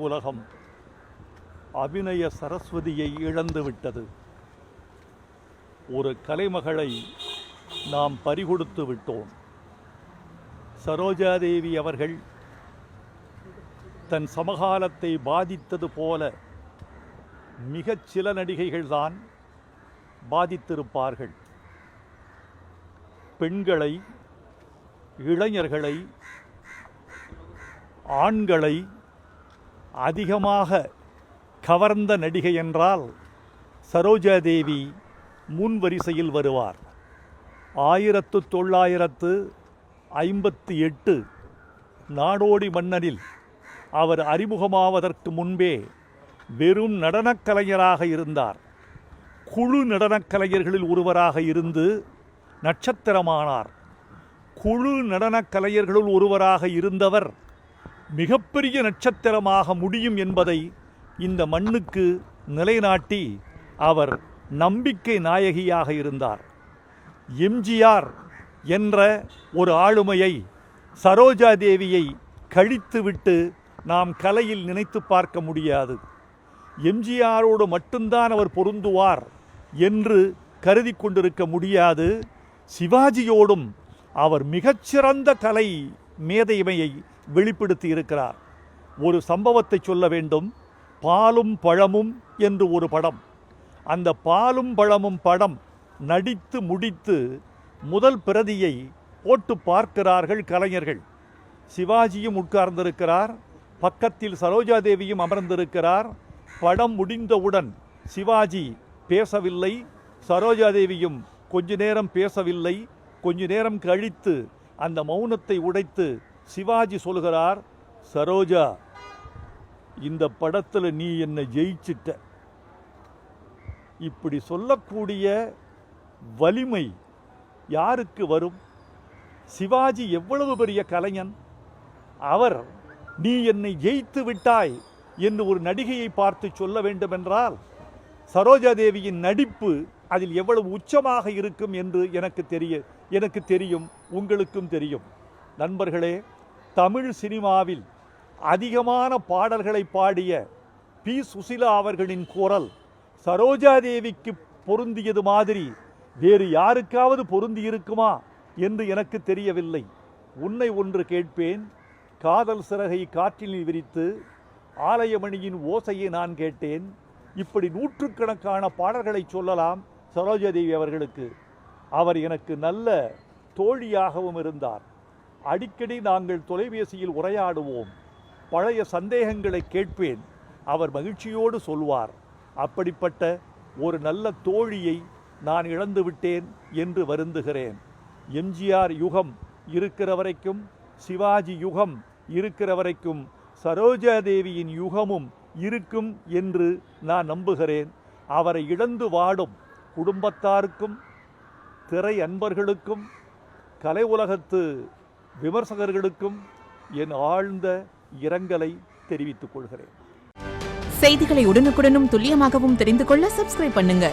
உலகம் அபிநய சரஸ்வதியை இழந்துவிட்டது. ஒரு கலைமகளை நாம் பறிகொடுத்து விட்டோம். சரோஜாதேவி அவர்கள் தன் சமகாலத்தை பாதித்தது போல மிகச் சில நடிகைகள்தான் பாதித்திருப்பார்கள். பெண்களை, இளைஞர்களை, ஆண்களை அதிகமாக கவர்ந்த நடிகை என்றால் சரோஜாதேவி முன்வரிசையில் வருவார். 1958 நாடோடி மன்னனில் அவர் அறிமுகமாவதற்கு முன்பே வெறும் நடனக் கலைஞராக இருந்தார். குழு நடனக் கலைஞர்களில் ஒருவராக இருந்து நட்சத்திரமானார். குழு நடனக் கலைஞர்களுள் ஒருவராக இருந்தவர் மிகப்பெரிய நட்சத்திரமாக முடியும் என்பதை இந்த மண்ணுக்கு நிலைநாட்டி அவர் நம்பிக்கை நாயகியாக இருந்தார். எம்ஜிஆர் என்ற ஒரு ஆளுமையை, சரோஜாதேவியை கழித்துவிட்டு நாம் கலையில் நினைத்து பார்க்க முடியாது. எம்ஜிஆரோடு மட்டும்தான் அவர் பொருந்துவார் என்று கருதி கொண்டிருக்க முடியாது. சிவாஜியோடும் அவர் மிகச்சிறந்த கலை மேதைமையை வெளிப்படுத்தி இருக்கிறார். ஒரு சம்பவத்தை சொல்ல வேண்டும். பாலும் பழமும் என்று ஒரு படம். அந்த பாலும் பழமும் படம் நடித்து முடித்து முதல் பிரதியை போட்டு பார்க்கிறார்கள் கலைஞர்கள். சிவாஜியும் உட்கார்ந்திருக்கிறார், பக்கத்தில் சரோஜாதேவியும் அமர்ந்திருக்கிறார். படம் முடிந்தவுடன் சிவாஜி பேசவில்லை, சரோஜாதேவியும் கொஞ்ச நேரம் பேசவில்லை. கொஞ்ச நேரம் கழித்து அந்த மௌனத்தை உடைத்து சிவாஜி சொல்கிறார், சரோஜா, இந்த படத்தில் நீ என்னை ஜெயிச்சிட்ட. இப்படி சொல்லக்கூடிய வலிமை யாருக்கு வரும்? சிவாஜி எவ்வளவு பெரிய கலைஞன்! அவர் நீ என்னை ஜெயித்து விட்டாய் என்று ஒரு நடிகையை பார்த்து சொல்ல வேண்டுமென்றால் சரோஜாதேவியின் நடிப்பு அதில் எவ்வளவு உச்சமாக இருக்கும் என்று எனக்கு தெரியும், உங்களுக்கும் தெரியும். நண்பர்களே, தமிழ் சினிமாவில் அதிகமான பாடல்களை பாடிய பி. சுசிலா அவர்களின் குரல் சரோஜாதேவிக்கு பொருந்தியது மாதிரி வேறு யாருக்காவது பொருந்தியிருக்குமா என்று எனக்கு தெரியவில்லை. உன்னை ஒன்று கேட்பேன், காதல் சிறகை காற்றில் விரித்து ஆலயமணியின் ஓசையை நான் கேட்டேன். இப்படி நூற்றுக்கணக்கான பாடல்களை சொல்லலாம் சரோஜாதேவி அவர்களுக்கு. அவர் எனக்கு நல்ல தோழியாகவும் இருந்தார். அடிக்கடி நாங்கள் தொலைபேசியில் உரையாடுவோம். பழைய சந்தேகங்களை கேட்பேன், அவர் மகிழ்ச்சியோடு சொல்வார். அப்படிப்பட்ட ஒரு நல்ல தோழியை நான் இழந்து விட்டேன் என்று வருந்துகிறேன். எம்ஜிஆர் யுகம் இருக்கிற வரைக்கும், சிவாஜி யுகம் இருக்கிற வரைக்கும் சரோஜாதேவியின் யுகமும் இருக்கும் என்று நான் நம்புகிறேன். அவரை இழந்து வாடும் குடும்பத்தாருக்கும், திரை அன்பர்களுக்கும், கலை உலகத்து விமர்சகர்களுக்கும் என் ஆழ்ந்த இரங்கலை தெரிவித்துக் கொள்கிறேன். செய்திகளை உடனுக்குடனும் துல்லியமாகவும் தெரிந்து கொள்ள சப்ஸ்கிரைப் பண்ணுங்க.